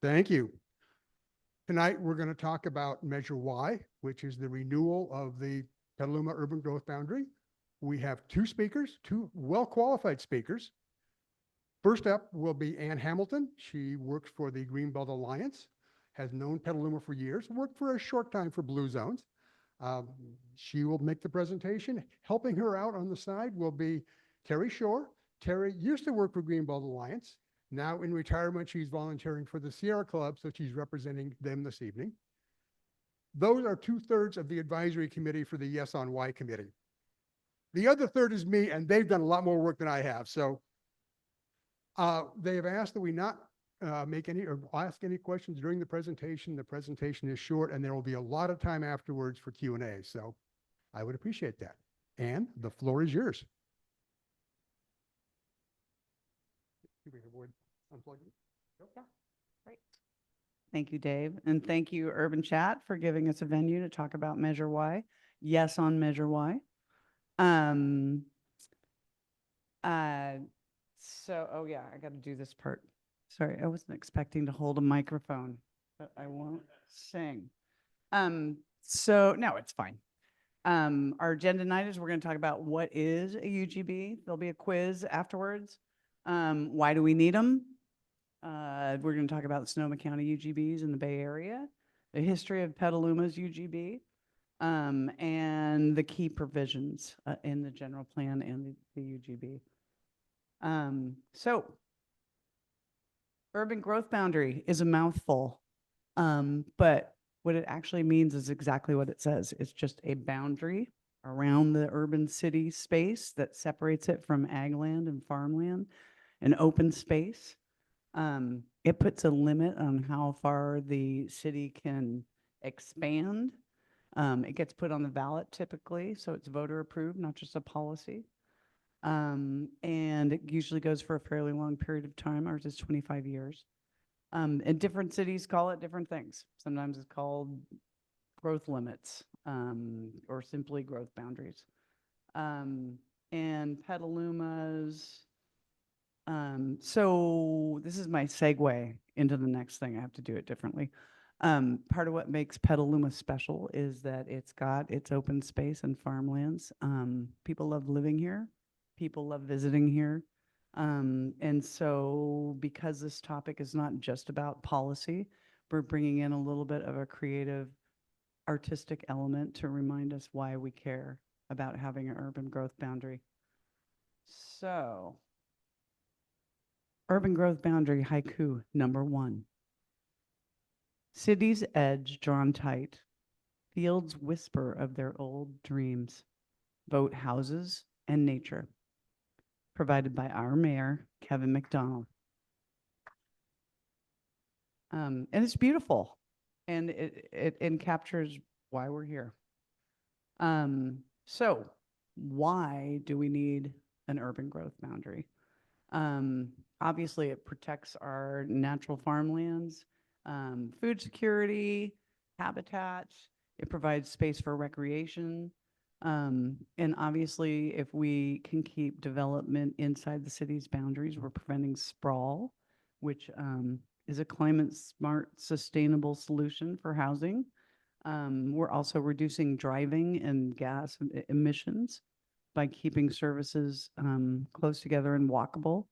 Thank you. Tonight, we're going to talk about Measure Y, which is the renewal of the Petaluma urban growth boundary. We have two speakers, two well-qualified speakers. First up will be Ann Hamilton. She works for the Greenbelt Alliance, has known Petaluma for years, worked for a short time for Blue Zones. She will make the presentation. Helping her out on the side will be Terry Shore. Terry used to work for Greenbelt Alliance. Now in retirement, she's volunteering for the Sierra Club, so she's representing them this evening. Those are 2/3 of the advisory committee for the Yes on Y committee. The other third is me, and they've done a lot more work than I have. So they have asked that we not make any or ask any questions during the presentation. The presentation is short, and there will be a lot of time afterwards for Q&A. So I would appreciate that. Ann, the floor is yours. Yeah, great. Thank you, Dave. And thank you, Urban Chat, for giving us a venue to talk about Measure Y. Yes on Measure Y. Oh yeah, I got to do this part. Sorry, I wasn't expecting to hold a microphone, but I won't sing. No, it's fine. Our agenda tonight is we're going to talk about what is a UGB. There'll be a quiz afterwards. Why do we need them? We're going to talk about Sonoma County UGBs in the Bay Area, the history of Petaluma's UGB, and the key provisions in the general plan and the UGB. Urban growth boundary is a mouthful, but what it actually means is exactly what it says. It's just a boundary around the urban city space that separates it from ag land and farmland, an open space. It puts a limit on how far the city can expand. It gets put on the ballot typically, so it's voter approved, not just a policy. And it usually goes for a fairly long period of time. Ours is 25 years. And different cities call it different things. Sometimes it's called growth limits, or simply growth boundaries. And Petaluma's, so this is my segue into the next thing. I have to do it differently. Part of what makes Petaluma special is that it's got its open space and farmlands. People love living here. People love visiting here. And so because this topic is not just about policy, we're bringing in a little bit of a creative, artistic element to remind us why we care about having an urban growth boundary. So, urban growth boundary haiku number 1. City's edge drawn tight, fields whisper of their old dreams, boat houses and nature. Provided by our mayor, Kevin McDonald. And it's beautiful, and it captures why we're here. So why do we need an urban growth boundary? Obviously, it protects our natural farmlands, food security, habitat. It provides space for recreation. And obviously, if we can keep development inside the city's boundaries, we're preventing sprawl, which is a climate-smart, sustainable solution for housing. We're also reducing driving and gas emissions by keeping services close together and walkable,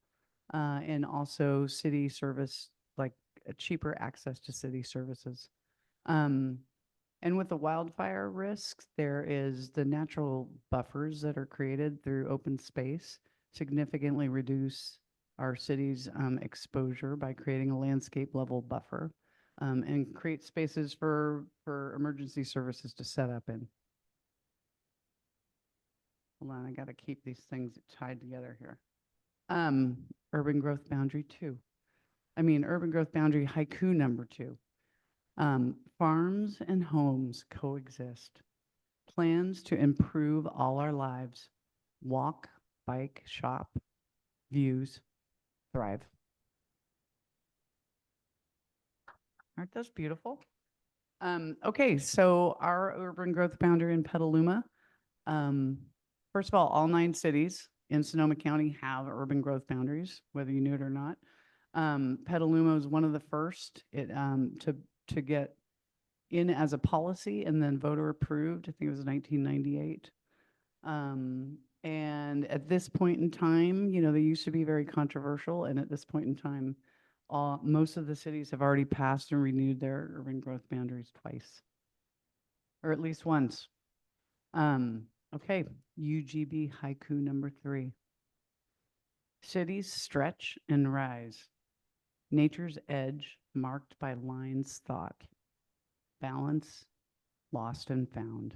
and also city service, like cheaper access to city services. And with the wildfire risks, there is the natural buffers that are created through open space significantly reduce our city's exposure by creating a landscape level buffer, and create spaces for emergency services to set up in. Hold on, I got to keep these things tied together here. Urban growth boundary 2. Urban growth boundary haiku number 2. Farms and homes coexist. Plans to improve all our lives. Walk, bike, shop, views, thrive. Aren't those beautiful? Okay, so our urban growth boundary in Petaluma. First of all 9 cities in Sonoma County have urban growth boundaries, whether you knew it or not. Petaluma was one of the first to get in as a policy and then voter approved. I think it was 1998. And at this point in time, you know, they used to be very controversial. And at this point in time, most of the cities have already passed and renewed their urban growth boundaries twice, or at least once. Okay, UGB haiku number 3. Cities stretch and rise. Nature's edge marked by lines thought. Balance lost and found.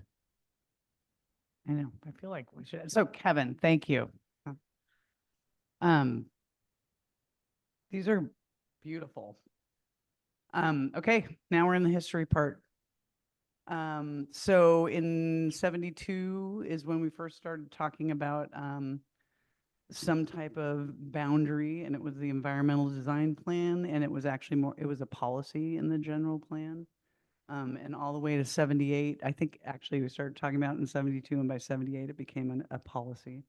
I know, I feel like we should. So Kevin, thank you. These are beautiful. Okay, now we're in the history part. So in 72 is when we first started talking about some type of boundary, and it was the environmental design plan, and it was actually more, it was a policy in the general plan. And all the way to 78, I think actually we started talking about it in 72, and by 78 it became a policy.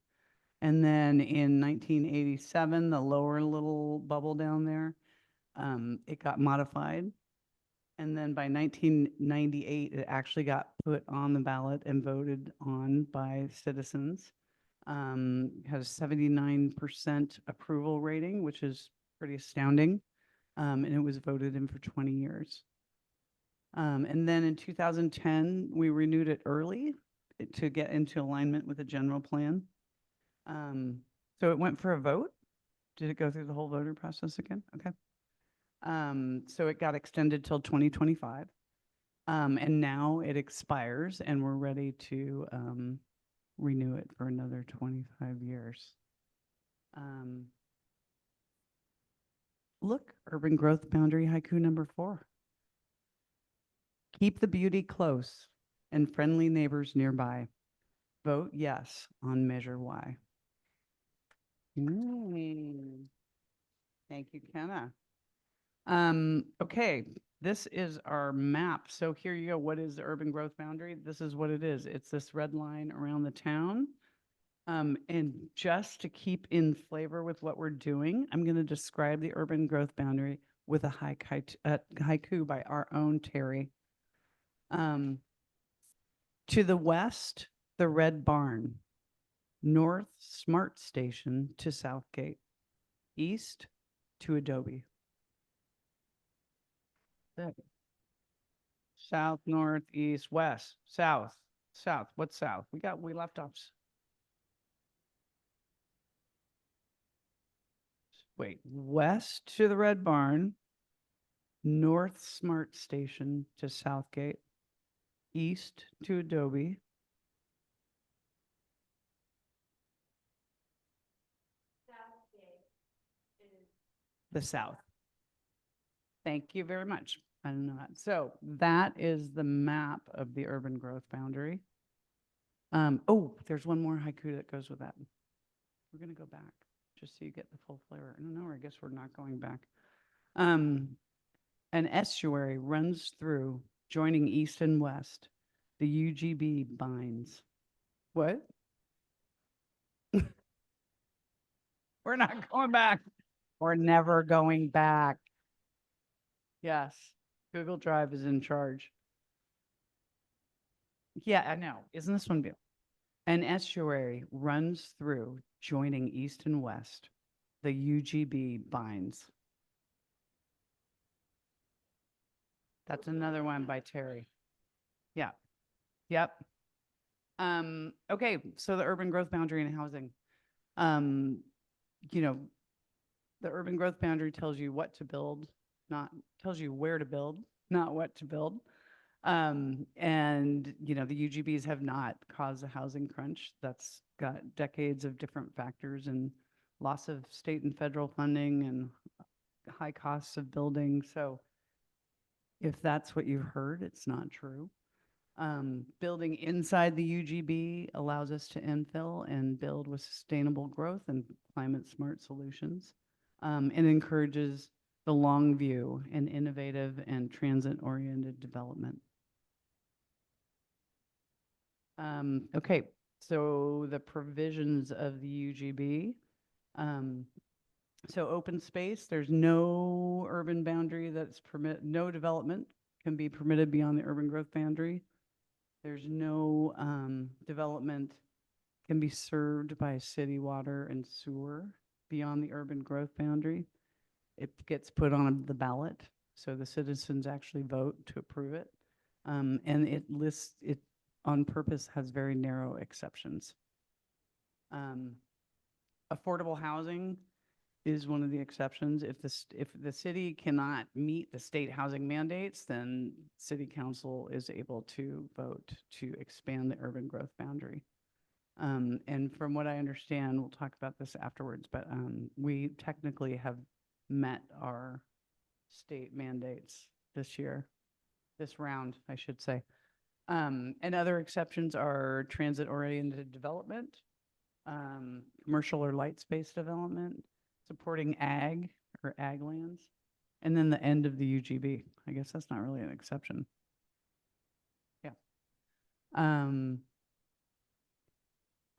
And then in 1987, the lower little bubble down there, it got modified. And then by 1998, it actually got put on the ballot and voted on by citizens. Has 79% approval rating, which is pretty astounding. And it was voted in for 20 years. And then in 2010, we renewed it early to get into alignment with the general plan. So it went for a vote. Did it go through the whole voter process again? Okay. So it got extended till 2025. And now it expires and we're ready to renew it for another 25 years. Look, urban growth boundary haiku number 4. Keep the beauty close and friendly neighbors nearby. Vote yes on Measure Y. Thank you, Kenna. Okay, this is our map. So here you go. What is the urban growth boundary? This is what it is. It's this red line around the town. And just to keep in flavor with what we're doing, I'm going to describe the urban growth boundary with a haiku by our own Terry. To the west, the Red Barn. North, Smart Station to Southgate. East to Adobe. South, north, east, west, south, south. What's south? We left off. Wait, west to the Red Barn, north Smart Station to Southgate, east to Adobe. The south. Thank you very much. I didn't know that. So that is the map of the urban growth boundary. Oh, there's one more haiku that goes with that. We're going to go back just so you get the full flavor. No, I guess we're not going back. An estuary runs through, joining east and west. The UGB binds. What? We're not going back. We're never going back. Yes, Google Drive is in charge. Yeah, I know. Isn't this one beautiful? An estuary runs through, joining east and west. The UGB binds. That's another one by Terry. Yeah. Yep. Okay, so the urban growth boundary and housing. You know, the urban growth boundary tells you what to build, tells you where to build, not what to build. And, you know, the UGBs have not caused a housing crunch. That's got decades of different factors and loss of state and federal funding and high costs of building. So if that's what you've heard, it's not true. Building inside the UGB allows us to infill and build with sustainable growth and climate smart solutions. And encourages the long view and innovative and transit-oriented development. Okay, so the provisions of the UGB. So open space, there's no urban boundary that's no development can be permitted beyond the urban growth boundary. There's no development can be served by city water and sewer beyond the urban growth boundary. It gets put on the ballot, so the citizens actually vote to approve it. And it lists, it on purpose has very narrow exceptions. Affordable housing is one of the exceptions. If the city cannot meet the state housing mandates, then city council is able to vote to expand the urban growth boundary. And from what I understand, we'll talk about this afterwards, but we technically have met our state mandates this round, I should say. And other exceptions are transit-oriented development, commercial or light space development, supporting ag or ag lands, and then the end of the UGB. I guess that's not really an exception. Yeah.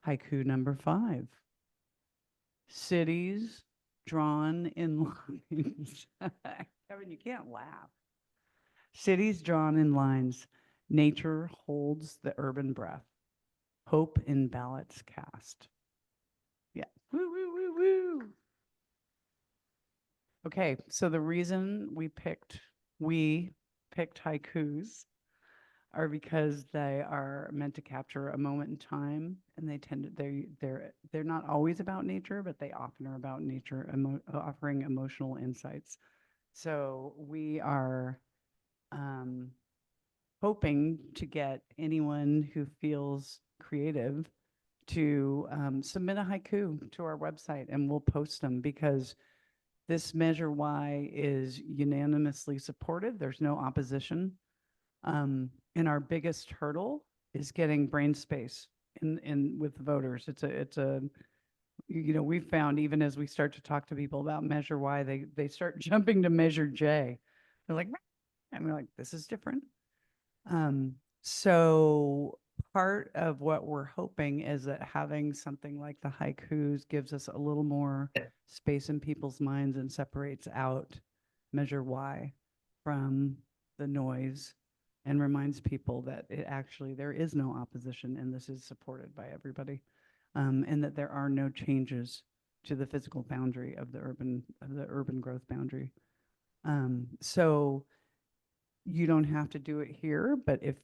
Haiku number 5. Cities drawn in lines. Kevin, you can't laugh. Cities drawn in lines. Nature holds the urban breath. Hope in ballots cast. Yeah. Woo, woo, woo, woo. Okay, so the reason we picked haikus are because they are meant to capture a moment in time, and they're not always about nature, but they often are about nature, offering emotional insights. So we are hoping to get anyone who feels creative to submit a haiku to our website, and we'll post them because this Measure Y is unanimously supported. There's no opposition. And our biggest hurdle is getting brain space in with voters. We've found even as we start to talk to people about Measure Y, they start jumping to Measure J. They're like, and we're like, this is different. So part of what we're hoping is that having something like the haikus gives us a little more space in people's minds and separates out Measure Y from the noise and reminds people that there is no opposition and this is supported by everybody, and that there are no changes to the physical boundary of the urban growth boundary. So you don't have to do it here, but if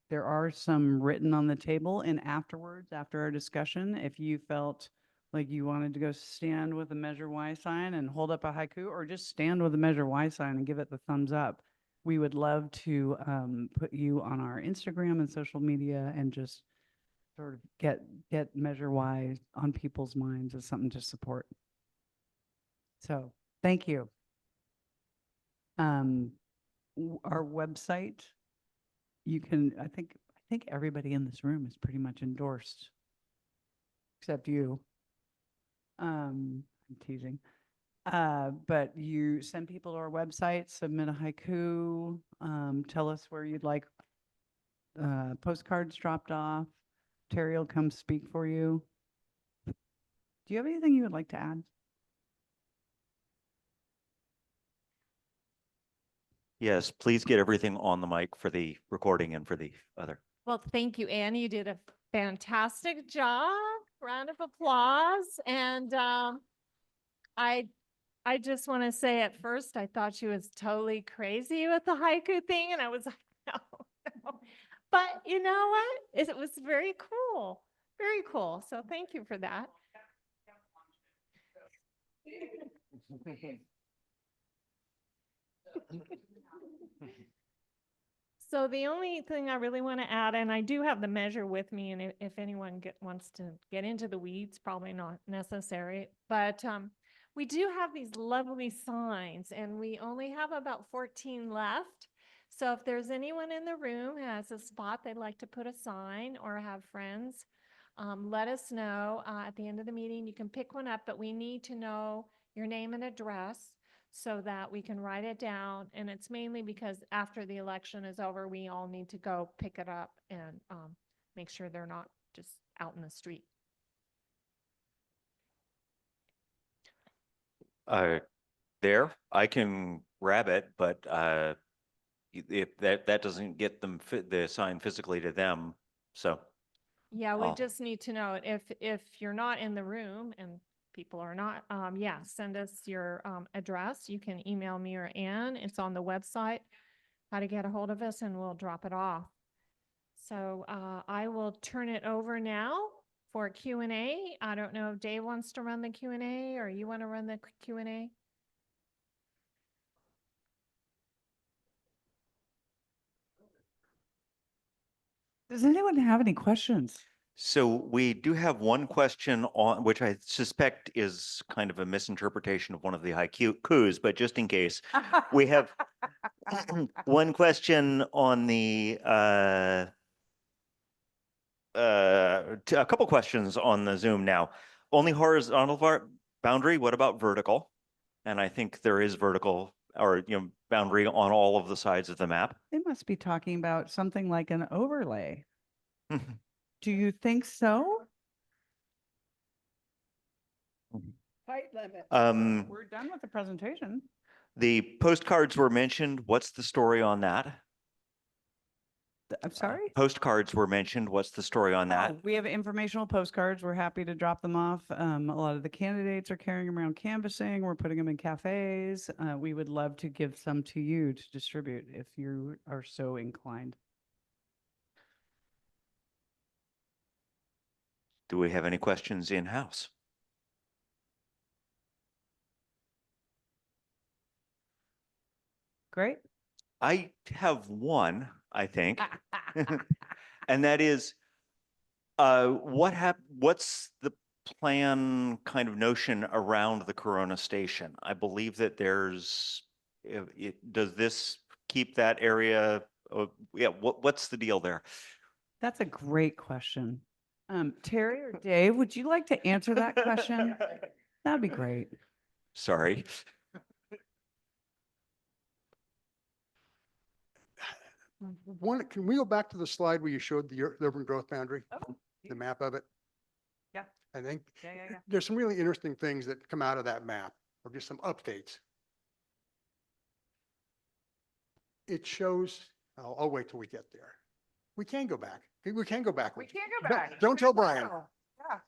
there are some written on the table and afterwards, after our discussion, if you felt like you wanted to go stand with a Measure Y sign and hold up a haiku, or just stand with a Measure Y sign and give it the thumbs up, we would love to put you on our Instagram and social media and just sort of get Measure Y on people's minds as something to support. So thank you. Our website, you can, I think everybody in this room is pretty much endorsed, except you. I'm teasing. But you send people to our website, submit a haiku, tell us where you'd like postcards dropped off. Terry will come speak for you. Do you have anything you would like to add? Yes, please get everything on the mic for the recording and for the other. Well, thank you, Annie. You did a fantastic job. Round of applause. And I just want to say at first, I thought she was totally crazy with the haiku thing. And I was like, no. But you know what? It was very cool. Very cool. So thank you for that. So the only thing I really want to add, and I do have the measure with me, and if anyone wants to get into the weeds, probably not necessary, but we do have these lovely signs, and we only have about 14 left. So if there's anyone in the room who has a spot they'd like to put a sign or have friends, let us know at the end of the meeting. You can pick one up, but we need to know your name and address so that we can write it down. And it's mainly because after the election is over, we all need to go pick it up and make sure they're not just out in the street. There, I can grab it, but if that doesn't get them the sign physically to them, so. Yeah, we Oh. just need to know if you're not in the room and people are not, yeah, send us your address. You can email me or Ann. It's on the website, how to get a hold of us, and we'll drop it off. So I will turn it over now for Q&A. I don't know if Dave wants to run the Q&A or you want to run the Q&A. Does anyone have any questions? So we do have one question on, which I suspect is kind of a misinterpretation of one of the haikus, but just in case, we have one question on the, a couple questions on the Zoom now. Only horizontal boundary, what about vertical? And I think there is vertical or, boundary on all of the sides of the map. They must be talking about something like an overlay. Do you think so? Height limit. We're done with the presentation. The postcards were mentioned. What's the story on that? I'm sorry? Postcards were mentioned. What's the story on that? We have informational postcards. We're happy to drop them off. A lot of the candidates are carrying them around canvassing. We're putting them in cafes. We would love to give some to you to distribute if you are so inclined. Do we have any questions in-house? Great. I have one, I think, and that is, what's the plan kind of notion around the Corona station? I believe that there's, does this keep that area? Yeah, what's the deal there? That's a great question. Terry or Dave, would you like to answer that question? That'd be great. Sorry. Can we go back to the slide where you showed the urban growth boundary, Oh, the map of it? yeah. I think Yeah. there's some really interesting things that come out of that map, or just some updates. It shows, I'll wait till we get there. We can go back. We can go backwards. We can't go No, back. don't tell Brian. Yeah.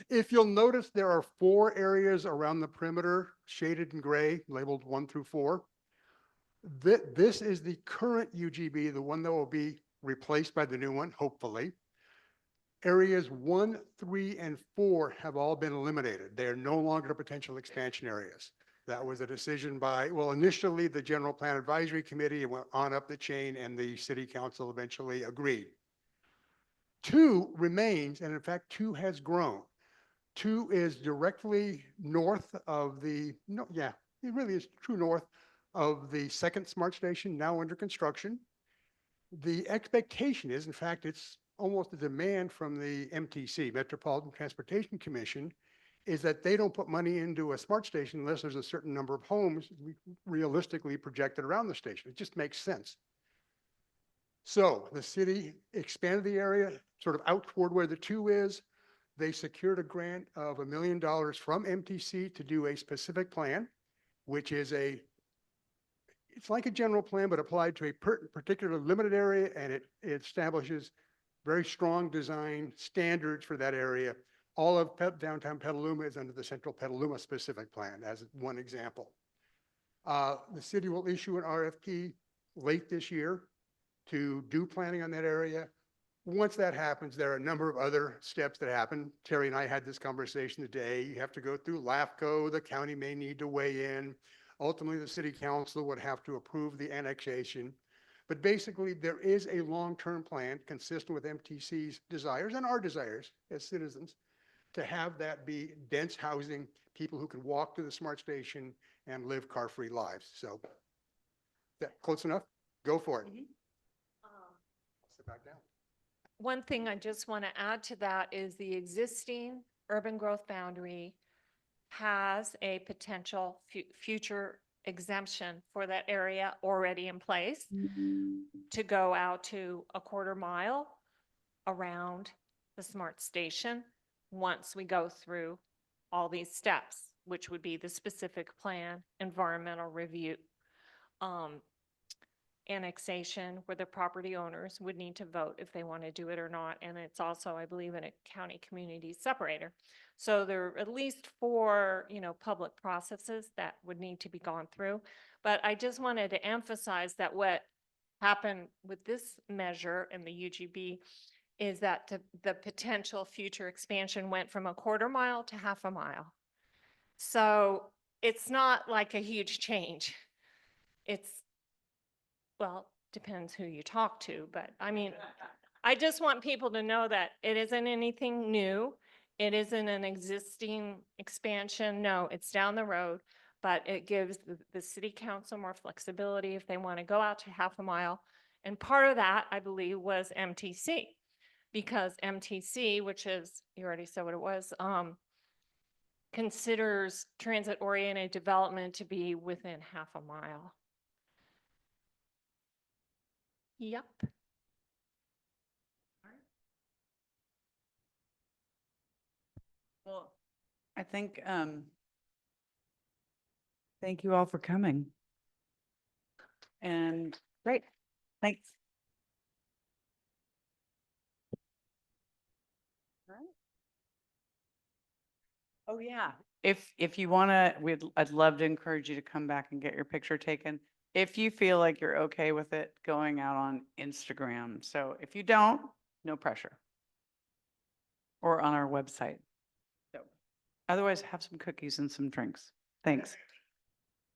If you'll notice, there are 4 areas around the perimeter shaded in gray, labeled 1 through 4. This is the current UGB, the one that will be replaced by the new one, hopefully. Areas 1, 3, and 4 have all been eliminated. They are no longer potential expansion areas. That was a decision by, well, initially the General Plan Advisory Committee, and went on up the chain, and the City Council eventually agreed. 2 remains, and in fact, 2 has grown. 2 is directly north of the, no, yeah, it really is true north of the second smart station, now under construction. The expectation is, in fact, it's almost a demand from the MTC, Metropolitan Transportation Commission, is that they don't put money into a smart station unless there's a certain number of homes realistically projected around the station. It just makes sense. So the city expanded the area sort of out toward where the 2 is. They secured a grant of $1 million from MTC to do a specific plan, which is it's like a general plan, but applied to a particular limited area, and it establishes very strong design standards for that area. All of downtown Petaluma is under the Central Petaluma specific plan, as one example. The city will issue an RFP late this year to do planning on that area. Once that happens, there are a number of other steps that happen. Terry and I had this conversation today. You have to go through LAFCO. The county may need to weigh in. Ultimately, the city council would have to approve the annexation. But basically, there is a long-term plan consistent with MTC's desires and our desires as citizens to have that be dense housing, people who can walk to the smart station and live car-free lives. So, that close enough? Go for it. Sit back down. One thing I just want to add to that is the existing urban growth boundary has a potential future exemption for that area already in place to go out to a 1/4 mile around the smart station once we go through all these steps. which would be the specific plan, environmental review, annexation, where the property owners would need to vote if they want to do it or not. And it's also, I believe, in a county community separator. So there are at least 4, public processes that would need to be gone through. But I just wanted to emphasize that what happened with this measure in the UGB is that the potential future expansion went from 1/4 mile to 1/2 mile. So it's not like a huge change. It's, well, depends who you talk to, but I mean, I just want people to know that it isn't anything new. It isn't an existing expansion. No, it's down the road, but it gives the city council more flexibility if they want to go out to 1/2 mile. And part of that, I believe, was MTC, because MTC, which is, you already said what it was, considers transit-oriented development to be within 1/2 mile. Yep. Well, I think, thank you all for coming. And great, thanks. Oh, yeah. If you want to, I'd love to encourage you to come back and get your picture taken. If you feel like you're okay with it going out on Instagram. So if you don't, no pressure. Or on our website. So otherwise, have some cookies and some drinks. Thanks.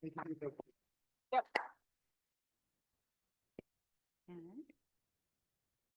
Thank you.